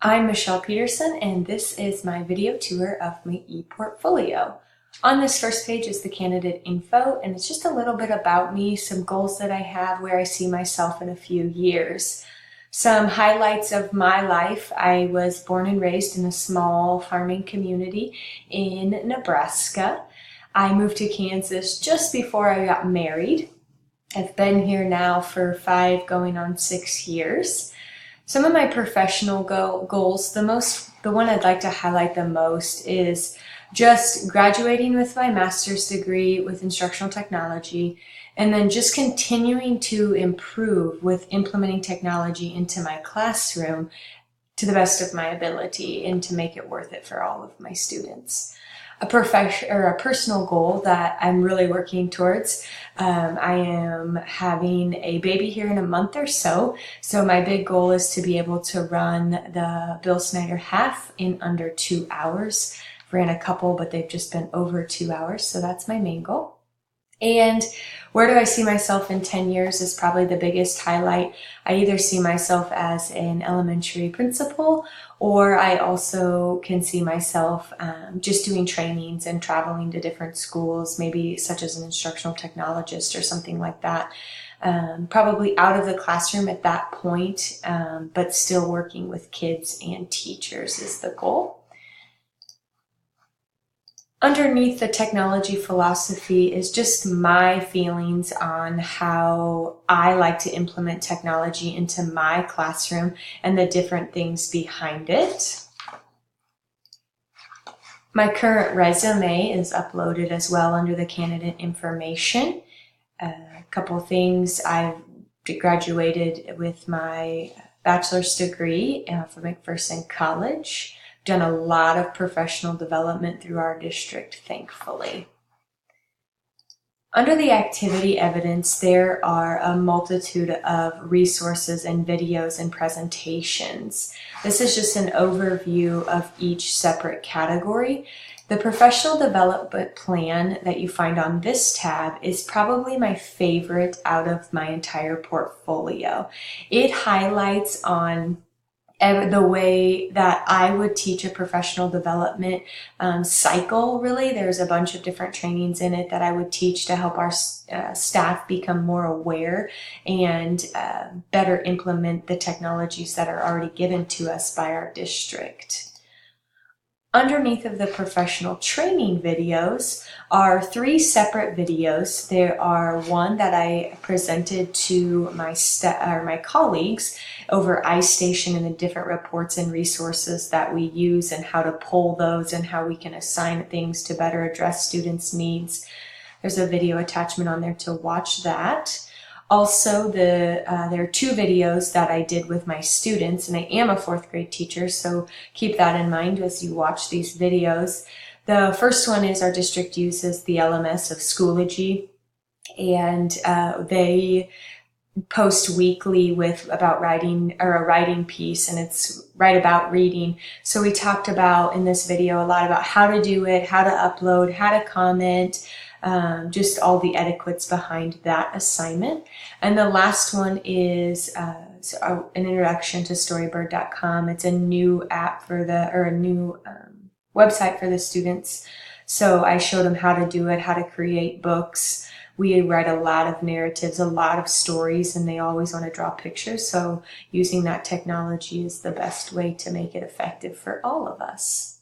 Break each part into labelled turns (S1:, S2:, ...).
S1: I'm Michelle Peterson, and this is my video tour of my ePortfolio. On this first page is the candidate info, and it's just a little bit about me, some goals that I have, where I see myself in a few years. Some highlights of my life: I was born and raised in a small farming community in Nebraska. I moved to Kansas just before I got married. I've been here now for 5 going on 6 years. Some of my professional goals, the one I'd like to highlight the most is just graduating with my master's degree with instructional technology, and then just continuing to improve with implementing technology into my classroom to the best of my ability and to make it worth it for all of my students. A personal goal that I'm really working towards. I am having a baby here in a month or so. So my big goal is to be able to run the Bill Snyder half in under 2 hours. I've ran a couple, but they've just been over 2 hours. So that's my main goal. And where do I see myself in 10 years is probably the biggest highlight. I either see myself as an elementary principal, or I also can see myself just doing trainings and traveling to different schools, maybe such as an instructional technologist or something like that. Probably out of the classroom at that point, but still working with kids and teachers is the goal. Underneath the technology philosophy is just my feelings on how I like to implement technology into my classroom and the different things behind it. My current resume is uploaded as well under the candidate information. A couple of things: I've graduated with my bachelor's degree from McPherson College. Done a lot of professional development through our district, thankfully. Under the activity evidence, there are a multitude of resources and videos and presentations. This is just an overview of each separate category. The professional development plan that you find on this tab is probably my favorite out of my entire portfolio. It highlights on the way that I would teach a professional development cycle, really. There's a bunch of different trainings in it that I would teach to help our staff become more aware and better implement the technologies that are already given to us by our district. Underneath of the professional training videos are 3 separate videos. There are one that I presented to my colleagues over iStation and the different reports and resources that we use and how to pull those and how we can assign things to better address students' needs. There's a video attachment on there to watch that. Also, there are 2 videos that I did with my students, and I am a 4th grade teacher, so keep that in mind as you watch these videos. The first one is our district uses the LMS of Schoology, and they post weekly with about writing, or a writing piece, and it's Write About Reading. So we talked about in this video a lot about how to do it, how to upload, how to comment, just all the etiquettes behind that assignment. And the last one is an introduction to Storybird.com. It's a new app for a new website for the students. So I showed them how to do it, how to create books. We write a lot of narratives, a lot of stories, and they always want to draw pictures. So using that technology is the best way to make it effective for all of us.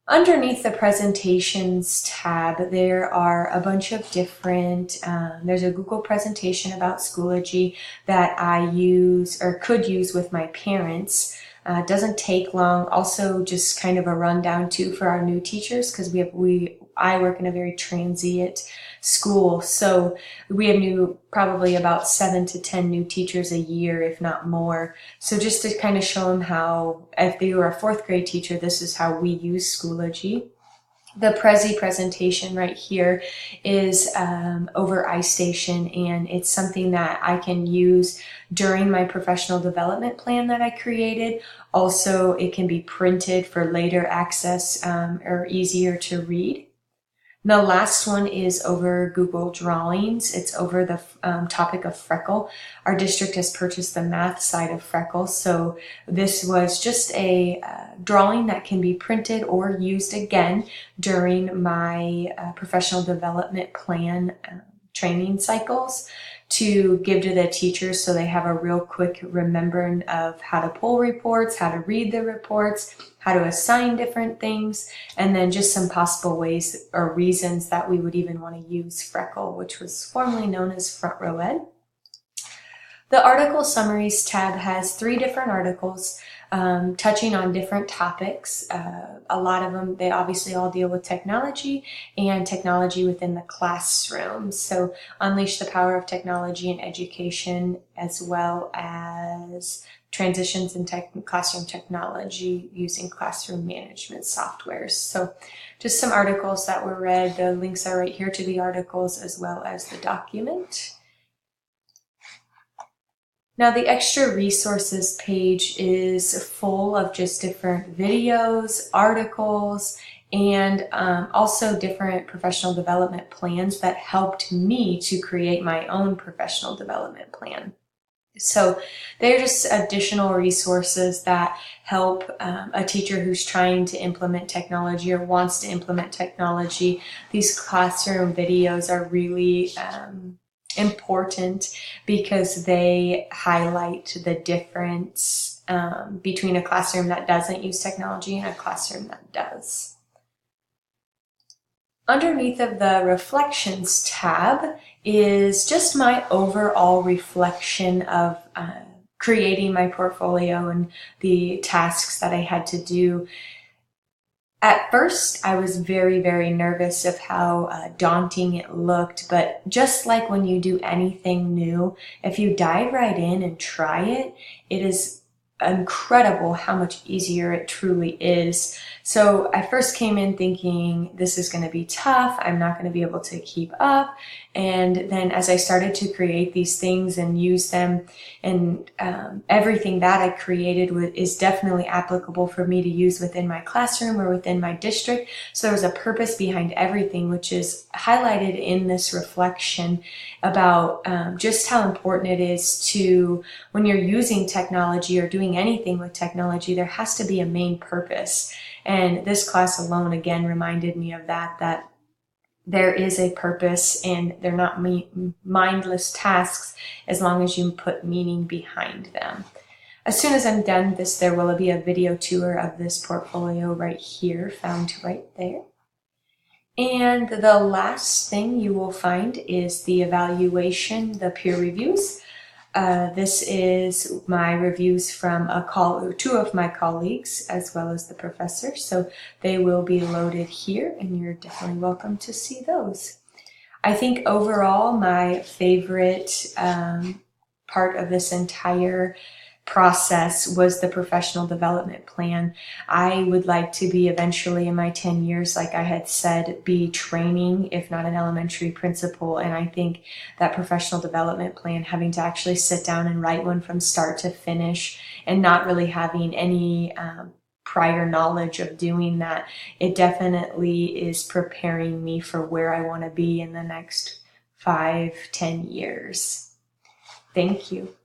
S1: Underneath the presentations tab, there are a bunch of different, there's a Google presentation about Schoology that I use or could use with my parents. It doesn't take long. Also, just kind of a rundown too for our new teachers, because I work in a very transient school, so we have probably about 7 to 10 new teachers a year, if not more. So just to kind of show them how, if they were a 4th grade teacher, this is how we use Schoology. The Prezi presentation right here is over iStation, and it's something that I can use during my professional development plan that I created. Also, it can be printed for later access or easier to read. The last one is over Google Drawings. It's over the topic of Freckle. Our district has purchased the math side of Freckle, so this was just a drawing that can be printed or used again during my professional development plan training cycles to give to the teachers so they have a real quick remembering of how to pull reports, how to read the reports, how to assign different things, and then just some possible ways or reasons that we would even want to use Freckle, which was formerly known as Front Row Ed. The article summaries tab has 3 different articles touching on different topics. A lot of them, they obviously all deal with technology and technology within the classroom. So unleash the power of technology in education, as well as transitions in classroom technology using classroom management softwares. So just some articles that were read. The links are right here to the articles as well as the document. Now the extra resources page is full of just different videos, articles, and also different professional development plans that helped me to create my own professional development plan. So they're just additional resources that help a teacher who's trying to implement technology or wants to implement technology. These classroom videos are really important because they highlight the difference between a classroom that doesn't use technology and a classroom that does. Underneath of the reflections tab is just my overall reflection of creating my portfolio and the tasks that I had to do. At first, I was very, very nervous of how daunting it looked, but just like when you do anything new, if you dive right in and try it, it is incredible how much easier it truly is. So I first came in thinking this is going to be tough, I'm not going to be able to keep up, and then as I started to create these things and use them, and everything that I created is definitely applicable for me to use within my classroom or within my district. So there was a purpose behind everything, which is highlighted in this reflection about just how important it is to, when you're using technology or doing anything with technology, there has to be a main purpose. And this class alone, again, reminded me of that there is a purpose and they're not mindless tasks as long as you put meaning behind them. As soon as I'm done this, there will be a video tour of this portfolio right here, found right there. And the last thing you will find is the evaluation, the peer reviews. This is my reviews from two of my colleagues as well as the professor. So they will be loaded here and you're definitely welcome to see those. I think overall my favorite part of this entire process was the professional development plan. I would like to be eventually in my 10 years, like I had said, be training, if not an elementary principal. And I think that professional development plan, having to actually sit down and write one from start to finish and not really having any prior knowledge of doing that, it definitely is preparing me for where I want to be in the next 5-10 years. Thank you.